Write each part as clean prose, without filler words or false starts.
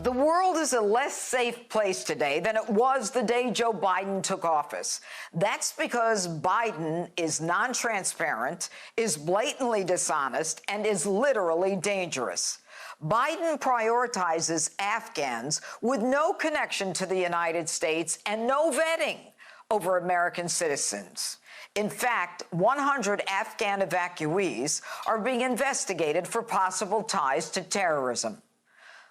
The world is a less safe place today than it was the day Joe Biden took office. That's because Biden is non-transparent, is blatantly dishonest, and is literally dangerous. Biden prioritizes Afghans with no connection to the United States and no vetting over American citizens. In fact, 100 Afghan evacuees are being investigated for possible ties to terrorism.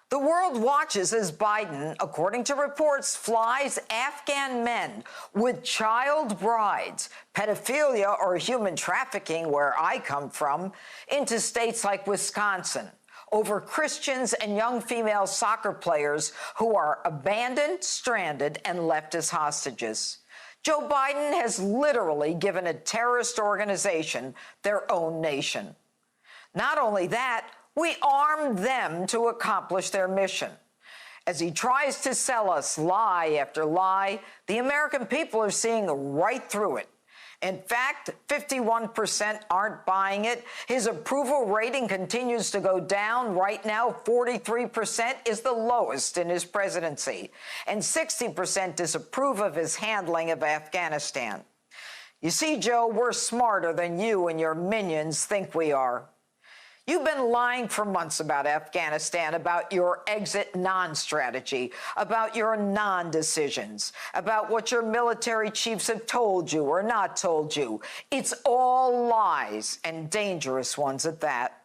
The world watches as Biden, according to reports, flies Afghan men with child brides, pedophilia or human trafficking, where I come from, into states like Wisconsin, over Christians and young female soccer players who are abandoned, stranded, and left as hostages. Joe Biden has literally given a terrorist organization their own nation. Not only that, we armed them to accomplish their mission. As he tries to sell us lie after lie, the American people are seeing right through it. In fact, 51% aren't buying it. His approval rating continues to go down. Right now, 43% is the lowest in his presidency, and 60% disapprove of his handling of Afghanistan. You see, Joe, we're smarter than you and your minions think we are. You've been lying for months about Afghanistan, about your exit non-strategy, about your non-decisions, about what your military chiefs have told you or not told you. It's all lies, and dangerous ones at that.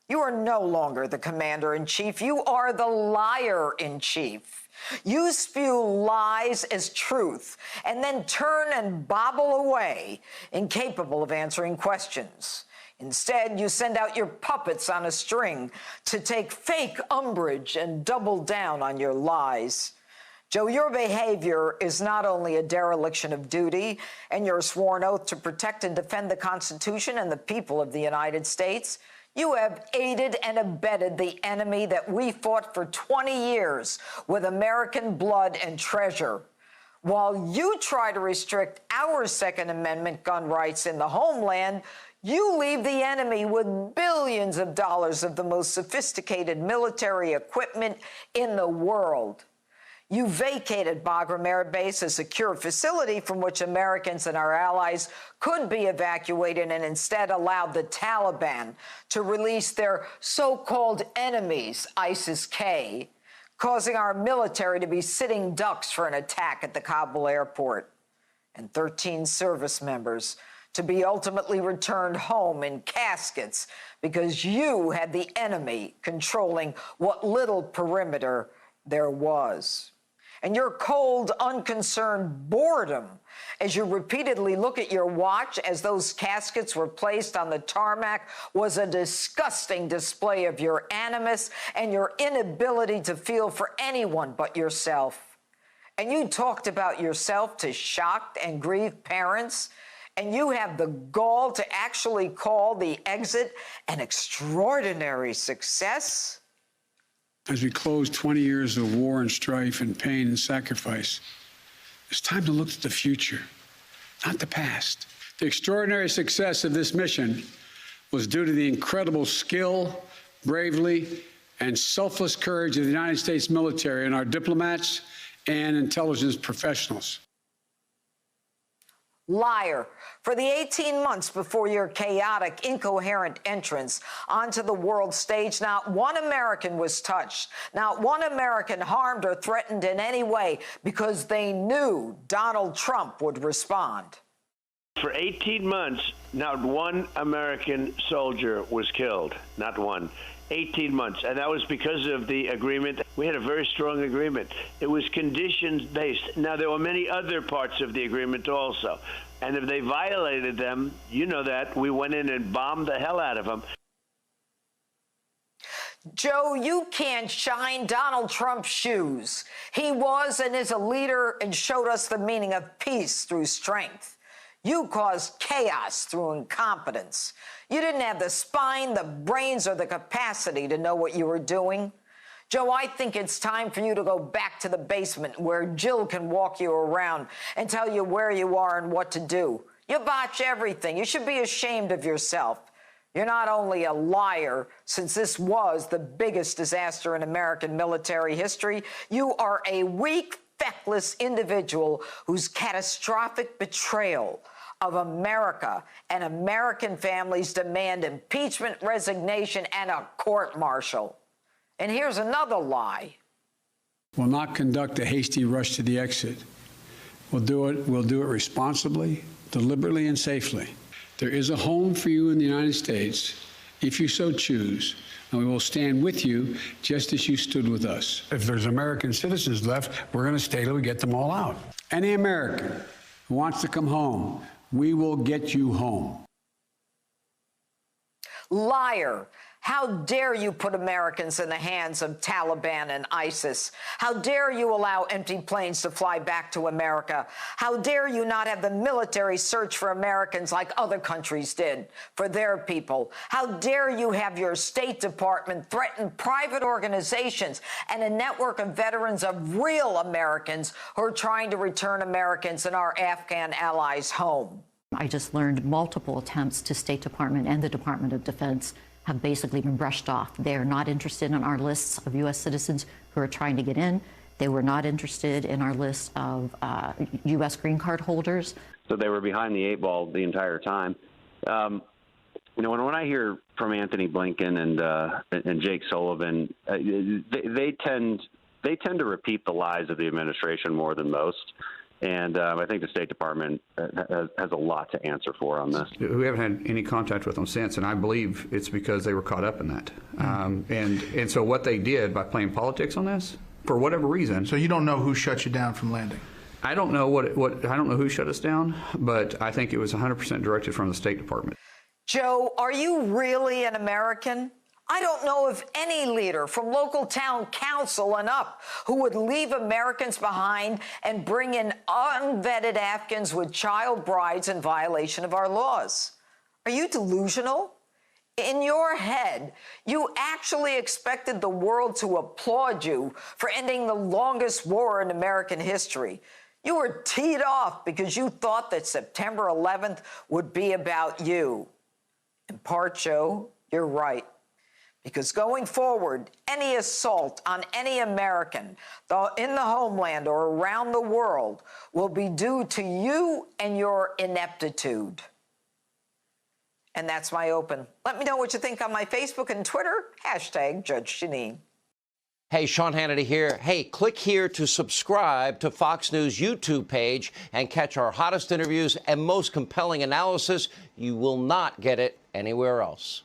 You are no longer the commander-in-chief. You are the liar-in-chief. You spew lies as truth and then turn and bobble away, incapable of answering questions. Instead, you send out your puppets on a string to take fake umbrage and double down on your lies. Joe, your behavior is not only a dereliction of duty and your sworn oath to protect and defend the Constitution and the people of the United States, you have aided and abetted the enemy that we fought for 20 years with American blood and treasure. While you try to restrict our Second Amendment gun rights in the homeland, you leave the enemy with billions of dollars of the most sophisticated military equipment in the world. You vacated Bagram Air Base, a secure facility from which Americans and our allies could be evacuated, and instead allowed the Taliban to release their so-called enemies, ISIS-K, causing our military to be sitting ducks for an attack at the Kabul airport, and 13 service members to be ultimately returned home in caskets because you had the enemy controlling what little perimeter there was. And your cold, unconcerned boredom as you repeatedly look at your watch as those caskets were placed on the tarmac was a disgusting display of your animus and your inability to feel for anyone but yourself. And you talked about yourself to shocked and grieved parents, and you have the gall to actually call the exit an extraordinary success? As we close 20 years of war and strife and pain and sacrifice, it's time to look at the future, not the past. The extraordinary success of this mission was due to the incredible skill, bravery, and selfless courage of the United States military and our diplomats and intelligence professionals. Liar. For the 18 months before your chaotic, incoherent entrance onto the world stage, not one American was touched, not one American harmed or threatened in any way, because they knew Donald Trump would respond. For 18 months, not one American soldier was killed. Not one. 18 months. And that was because of the agreement. We had a very strong agreement. It was conditions-based. Now, there were many other parts of the agreement also. And if they violated them, you know that, we went in and bombed the hell out of them. Joe, you can't shine Donald Trump's shoes. He was and is a leader and showed us the meaning of peace through strength. You caused chaos through incompetence. You didn't have the spine, the brains, or the capacity to know what you were doing. Joe, I think it's time for you to go back to the basement where Jill can walk you around and tell you where you are and what to do. You botch everything. You should be ashamed of yourself. You're not only a liar, since this was the biggest disaster in American military history, you are a weak, feckless individual whose catastrophic betrayal of America and American families demand impeachment, resignation, and a court-martial. And here's another lie. Will not conduct a hasty rush to the exit. We'll do it responsibly, deliberately, and safely. There is a home for you in the United States, if you so choose, and we will stand with you just as you stood with us. If there's American citizens left, we're going to stay till we get them all out. Any American who wants to come home, we will get you home. Liar. How dare you put Americans in the hands of Taliban and ISIS? How dare you allow empty planes to fly back to America? How dare you not have the military search for Americans like other countries did for their people? How dare you have your State Department threaten private organizations and a network of veterans of real Americans who are trying to return Americans and our Afghan allies home? I just learned multiple attempts to State Department and the Department of Defense have basically been brushed off. They are not interested in our lists of U.S. citizens who are trying to get in. They were not interested in our list of U.S. green card holders. So they were behind the eight ball the entire time. You know, when I hear from Anthony Blinken and Jake Sullivan, they tend to repeat the lies of the administration more than most. And I think the State Department has a lot to answer for on this. We haven't had any contact with them since, and I believe it's because they were caught up in that. And so what they did by playing politics on this, for whatever reason. So you don't know who shut you down from landing? I don't know I don't know who shut us down, but I think it was 100% directed from the State Department. Joe, are you really an American? I don't know of any leader from local town council and up who would leave Americans behind and bring in unvetted Afghans with child brides in violation of our laws. Are you delusional? In your head, you actually expected the world to applaud you for ending the longest war in American history. You were teed off because you thought that September 11th would be about you. In part, Joe, you're right. Because going forward, any assault on any American in the homeland or around the world will be due to you and your ineptitude. And that's my open. Let me know what you think on my Facebook and Twitter, #Judge Jeanine. Hey, Sean Hannity here. Hey, click here to subscribe to Fox News YouTube page and catch our hottest interviews and most compelling analysis. You will not get it anywhere else.